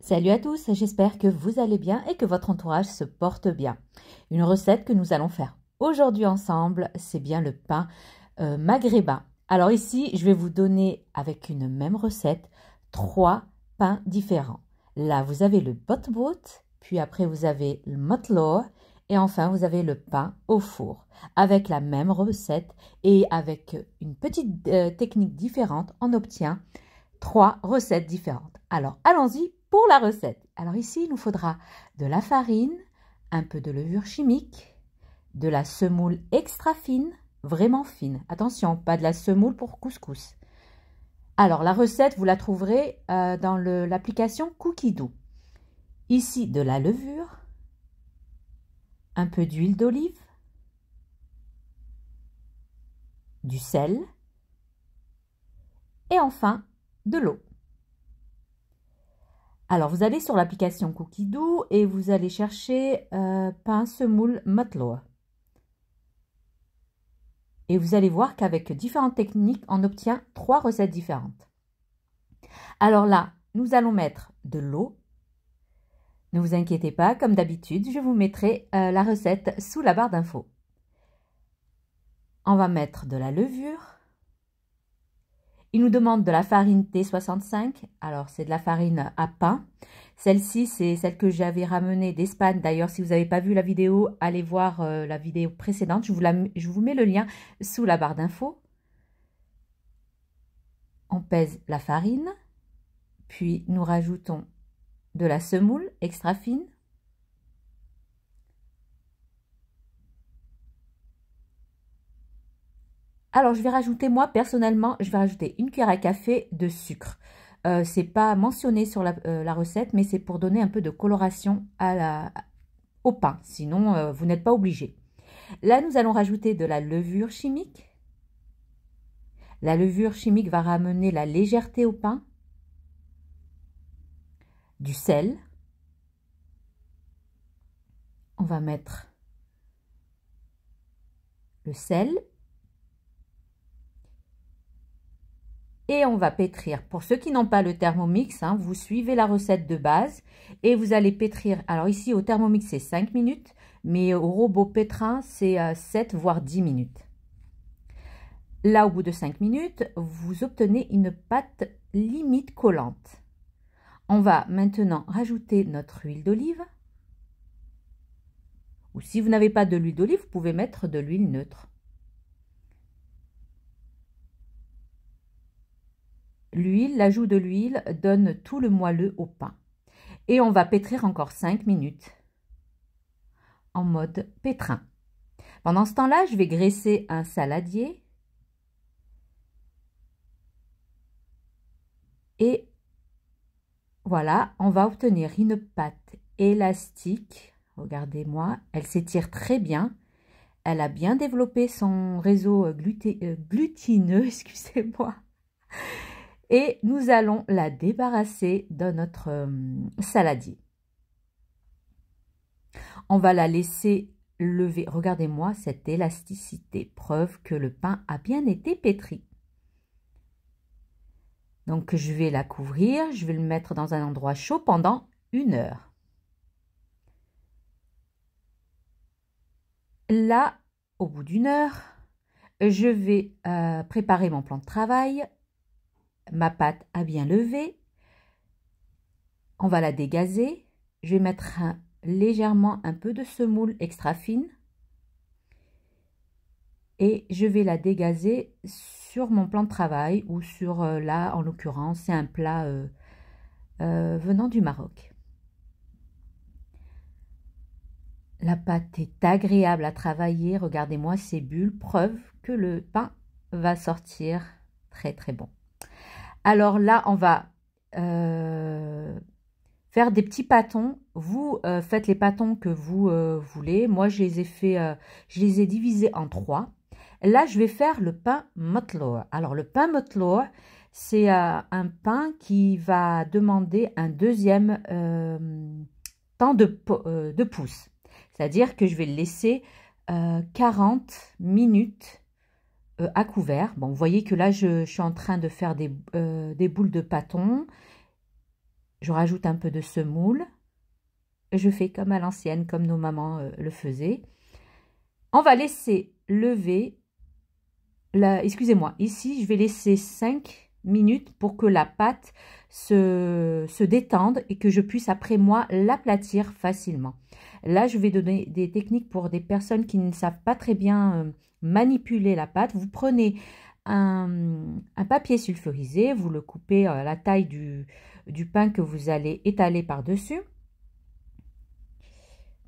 Salut à tous, j'espère que vous allez bien et que votre entourage se porte bien. Une recette que nous allons faire aujourd'hui ensemble, c'est bien le pain maghrébin. Alors ici, je vais vous donner avec une même recette 3 pains différents. Là, vous avez le botbout, puis après vous avez le motlour et enfin vous avez le pain au four. Avec la même recette et avec une petite technique différente, on obtient 3 recettes différentes. Alors allons-y pour la recette. Alors ici, il nous faudra de la farine, un peu de levure chimique, de la semoule extra fine, vraiment fine. Attention, pas de la semoule pour couscous. Alors la recette, vous la trouverez dans l'application Cookidoo. Ici, de la levure, un peu d'huile d'olive, du sel et enfin de l'eau. Alors, vous allez sur l'application Cookidoo et vous allez chercher pain semoule motlour. Et vous allez voir qu'avec différentes techniques, on obtient 3 recettes différentes. Alors là, nous allons mettre de l'eau. Ne vous inquiétez pas, comme d'habitude, je vous mettrai la recette sous la barre d'infos. On va mettre de la levure. Il nous demande de la farine T65, alors c'est de la farine à pain. Celle-ci, c'est celle que j'avais ramenée d'Espagne. D'ailleurs, si vous n'avez pas vu la vidéo, allez voir la vidéo précédente. Je vous mets le lien sous la barre d'infos. On pèse la farine, puis nous rajoutons de la semoule extra fine. Alors, je vais rajouter, moi, personnellement, je vais rajouter une cuillère à café de sucre. C'est pas mentionné sur la recette, mais c'est pour donner un peu de coloration au pain. Sinon, vous n'êtes pas obligé. Là, nous allons rajouter de la levure chimique. La levure chimique va ramener la légèreté au pain. Du sel. On va mettre le sel. Et on va pétrir. Pour ceux qui n'ont pas le Thermomix, vous suivez la recette de base et vous allez pétrir. Alors ici, au Thermomix, c'est 5 minutes, mais au robot pétrin, c'est 7 voire 10 minutes. Là, au bout de 5 minutes, vous obtenez une pâte limite collante. On va maintenant rajouter notre huile d'olive. Ou si vous n'avez pas de l'huile d'olive, vous pouvez mettre de l'huile neutre. L'huile, l'ajout de l'huile donne tout le moelleux au pain. Et on va pétrir encore 5 minutes en mode pétrin. Pendant ce temps-là, je vais graisser un saladier. Et voilà, on va obtenir une pâte élastique. Regardez-moi, elle s'étire très bien. Elle a bien développé son réseau glutineux, excusez-moi. Et nous allons la débarrasser de notre saladier. On va la laisser lever. Regardez-moi cette élasticité, preuve que le pain a bien été pétri. Donc, je vais la couvrir. Je vais le mettre dans un endroit chaud pendant 1 heure. Là, au bout d'1 heure, je vais préparer mon plan de travail. Ma pâte a bien levé. On va la dégazer. Je vais mettre légèrement un peu de semoule extra fine. Et je vais la dégazer sur mon plan de travail ou sur, là, en l'occurrence, c'est un plat venant du Maroc. La pâte est agréable à travailler. Regardez-moi ces bulles, preuve que le pain va sortir très très bon. Alors là, on va faire des petits pâtons. Vous faites les pâtons que vous voulez. Moi, je les ai divisés en 3. Là, je vais faire le pain motlour. Alors, le pain motlour, c'est un pain qui va demander un deuxième temps de pouce. C'est-à-dire que je vais le laisser 40 minutes à couvert. Bon, vous voyez que là, je suis en train de faire des boules de pâton. je rajoute un peu de semoule. Je fais comme à l'ancienne, comme nos mamans le faisaient. On va laisser lever, excusez-moi, ici je vais laisser 5 minutes pour que la pâte se détende et que je puisse après moi l'aplatir facilement. Là, je vais donner des techniques pour des personnes qui ne savent pas très bien manipuler la pâte. Vous prenez un papier sulfurisé, vous le coupez à la taille du pain que vous allez étaler par-dessus.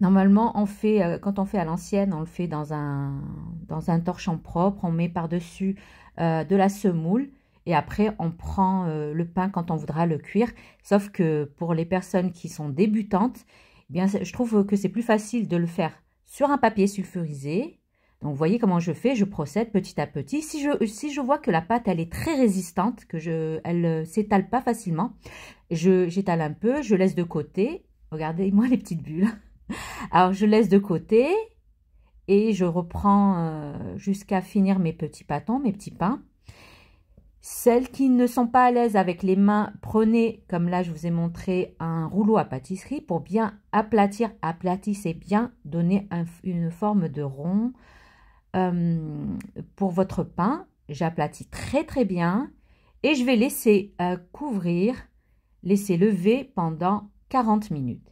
Normalement, quand on fait à l'ancienne, on le fait dans un torchon propre, on met par-dessus de la semoule et après on prend le pain quand on voudra le cuire. Sauf que pour les personnes qui sont débutantes, eh bien, je trouve que c'est plus facile de le faire sur un papier sulfurisé. Donc, vous voyez comment je fais, je procède petit à petit. Si je vois que la pâte, elle est très résistante, elle ne s'étale pas facilement, j'étale un peu, je laisse de côté. Regardez-moi les petites bulles. Alors, je laisse de côté et je reprends jusqu'à finir mes petits pâtons, mes petits pains. Celles qui ne sont pas à l'aise avec les mains, prenez, comme là je vous ai montré, un rouleau à pâtisserie pour bien aplatir. Aplatissez bien, donnez une forme de rond pour votre pain. J'aplatis très très bien et je vais laisser couvrir, laisser lever pendant 40 minutes.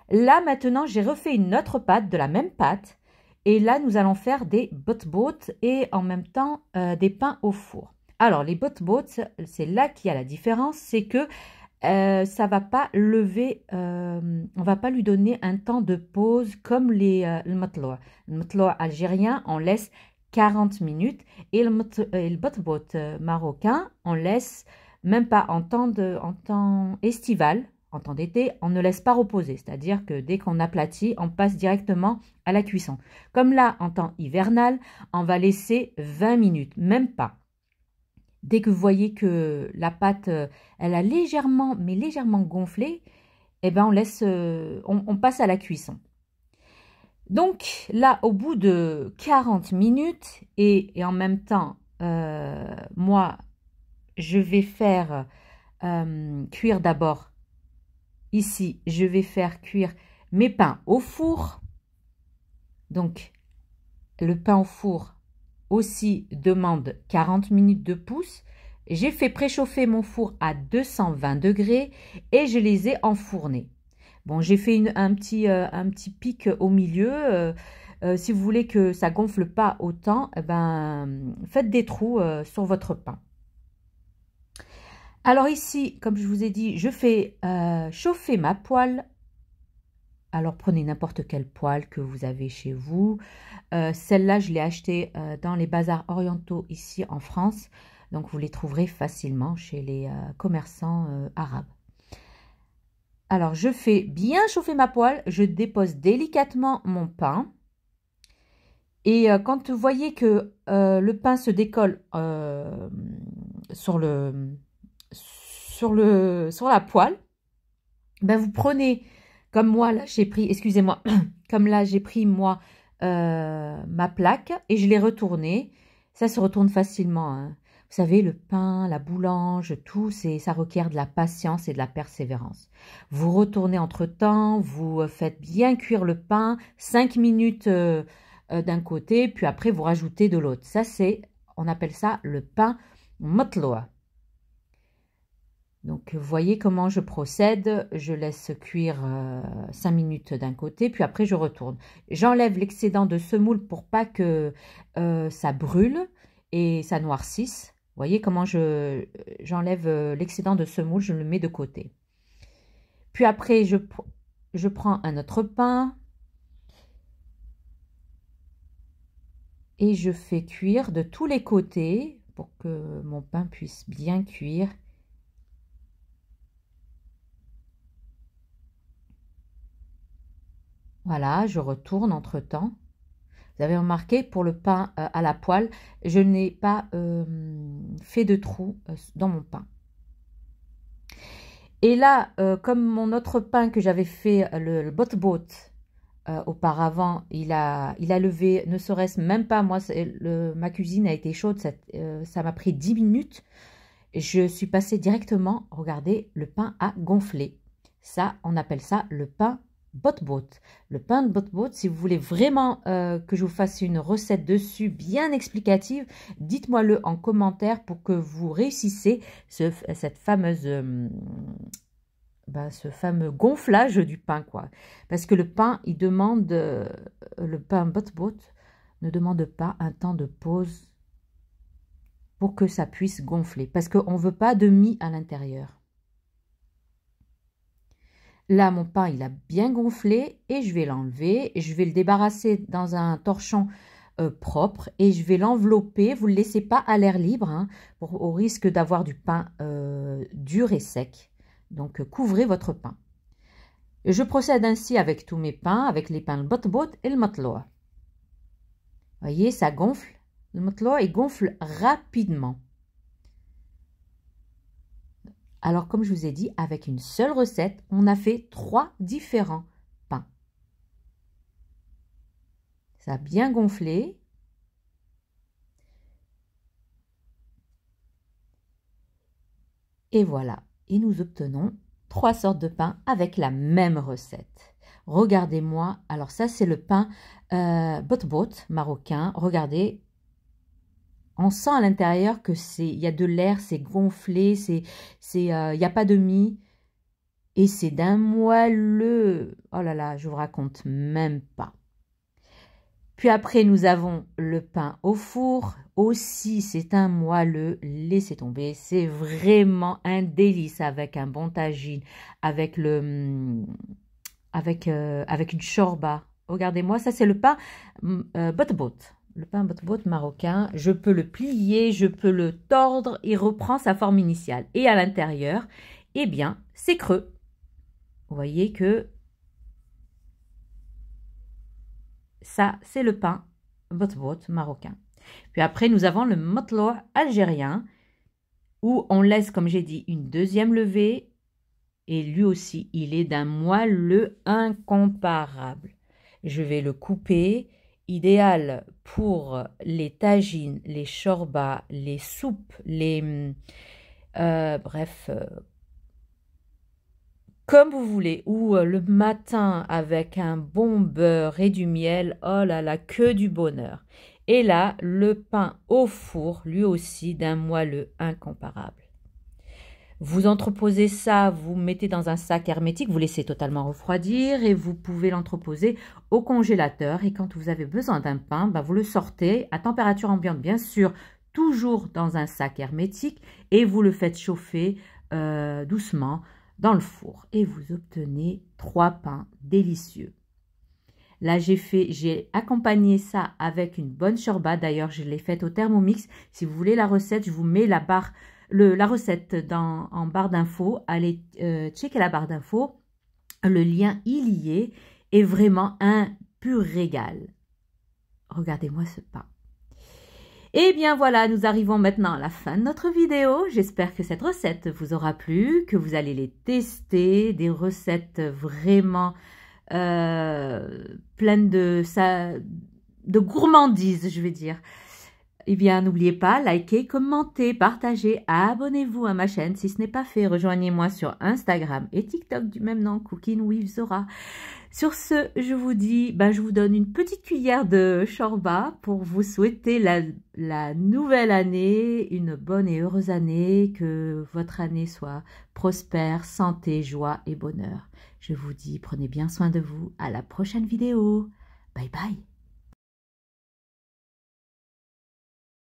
Là, maintenant, j'ai refait une autre pâte de la même pâte. Et là, nous allons faire des bot-bots et en même temps des pains au four. Alors, les bot-bots, c'est là qu'il y a la différence. C'est que ça ne va pas lever, on ne va pas lui donner un temps de pause comme le matloa. Le matloa algérien, on laisse 40 minutes. Et le bot-bot marocain, on laisse même pas en temps estival. En temps d'été, on ne laisse pas reposer, c'est-à-dire que dès qu'on aplatit, on passe directement à la cuisson. Comme là, en temps hivernal, on va laisser 20 minutes, même pas. Dès que vous voyez que la pâte, elle a légèrement, mais légèrement gonflé, eh ben on passe à la cuisson. Donc là, au bout de 40 minutes, et en même temps, moi, je vais faire cuire d'abord. Ici, je vais faire cuire mes pains au four. Donc, le pain au four aussi demande 40 minutes de pouce. J'ai fait préchauffer mon four à 220 degrés et je les ai enfournés. Bon, j'ai fait un petit pic au milieu. Si vous voulez que ça gonfle pas autant, eh ben, faites des trous sur votre pain. Alors ici, comme je vous ai dit, je fais chauffer ma poêle. Alors prenez n'importe quelle poêle que vous avez chez vous. Celle-là, je l'ai achetée dans les bazars orientaux ici en France. Donc vous les trouverez facilement chez les commerçants arabes. Alors je fais bien chauffer ma poêle. Je dépose délicatement mon pain. Et quand vous voyez que le pain se décolle sur la poêle, ben vous prenez, comme moi là j'ai pris, excusez-moi, comme là j'ai pris moi ma plaque et je l'ai retournée. Ça se retourne facilement, hein. Vous savez, le pain, la boulange, tout, ça requiert de la patience et de la persévérance. Vous retournez entre-temps, vous faites bien cuire le pain, 5 minutes d'un côté, puis après vous rajoutez de l'autre. Ça on appelle ça le pain matloa. Donc, vous voyez comment je procède. Je laisse cuire 5 minutes d'un côté, puis après je retourne. J'enlève l'excédent de semoule pour pas que ça brûle et ça noircisse. Vous voyez comment j'enlève l'excédent de semoule, je le mets de côté. Puis après, je prends un autre pain et je fais cuire de tous les côtés pour que mon pain puisse bien cuire. Voilà, je retourne entre-temps. Vous avez remarqué, pour le pain à la poêle, je n'ai pas fait de trou dans mon pain. Et là, comme mon autre pain que j'avais fait, le bot-bot, auparavant, il a levé, ne serait-ce même pas, moi, ma cuisine a été chaude, ça m'a pris 10 minutes. Je suis passée directement, regardez, le pain a gonflé. Ça, on appelle ça le pain bot-bot. Le pain de bot-bot, si vous voulez vraiment que je vous fasse une recette dessus bien explicative, dites-moi-le en commentaire pour que vous réussissez cette fameuse... ce fameux gonflage du pain, quoi. Parce que le pain, il demande... le pain bot-bot ne demande pas un temps de pause pour que ça puisse gonfler. Parce qu'on ne veut pas de mie à l'intérieur. Là, mon pain, il a bien gonflé et je vais l'enlever. Je vais le débarrasser dans un torchon propre et je vais l'envelopper. Vous ne le laissez pas à l'air libre hein, au risque d'avoir du pain dur et sec. Donc, couvrez votre pain. Je procède ainsi avec tous mes pains, avec les pains bot-bot et le matloa. Vous voyez, ça gonfle. Le matloa, il gonfle rapidement. Alors, comme je vous ai dit, avec une seule recette, on a fait 3 différents pains. Ça a bien gonflé. Et voilà. Et nous obtenons 3 sortes de pains avec la même recette. Regardez-moi. Alors, ça, c'est le pain bot-bot marocain. Regardez. On sent à l'intérieur que il y a de l'air, c'est gonflé, il n'y a pas de mie. Et c'est d'un moelleux. Oh là là, je vous raconte même pas. Puis après, nous avons le pain au four. Aussi, c'est un moelleux. Laissez tomber. C'est vraiment un délice avec un bon tagine, avec avec une shorba. Regardez-moi, ça c'est le pain bot-bot. Le pain bot-bot marocain, je peux le plier, je peux le tordre, il reprend sa forme initiale. Et à l'intérieur, eh bien, c'est creux. Vous voyez que ça, c'est le pain bot-bot marocain. Puis après, nous avons le matloa algérien, où on laisse, comme j'ai dit, une deuxième levée. Et lui aussi, il est d'un moelleux incomparable. Je vais le couper. Idéal pour les tagines, les shorbas, les soupes, comme vous voulez. Ou le matin avec un bon beurre et du miel. Oh là là, que du bonheur. Et là, le pain au four, lui aussi d'un moelleux incomparable. Vous entreposez ça, vous mettez dans un sac hermétique, vous laissez totalement refroidir et vous pouvez l'entreposer au congélateur. Et quand vous avez besoin d'un pain, vous le sortez à température ambiante, bien sûr, toujours dans un sac hermétique et vous le faites chauffer doucement dans le four. Et vous obtenez 3 pains délicieux. Là, j'ai accompagné ça avec une bonne shorba. D'ailleurs, je l'ai faite au Thermomix. Si vous voulez la recette, je vous mets la recette en barre d'infos. Allez checker la barre d'infos. Le lien, il y est. Et vraiment un pur régal. Regardez-moi ce pain. Et bien voilà, nous arrivons maintenant à la fin de notre vidéo. J'espère que cette recette vous aura plu, que vous allez les tester. Des recettes vraiment pleines de gourmandise, je vais dire. Eh bien, n'oubliez pas, likez, commentez, partagez, abonnez-vous à ma chaîne si ce n'est pas fait. Rejoignez-moi sur Instagram et TikTok du même nom, Cooking with Zora. Sur ce, je vous dis, je vous donne une petite cuillère de shorba pour vous souhaiter la nouvelle année, une bonne et heureuse année, que votre année soit prospère, santé, joie et bonheur. Je vous dis, prenez bien soin de vous. À la prochaine vidéo. Bye bye.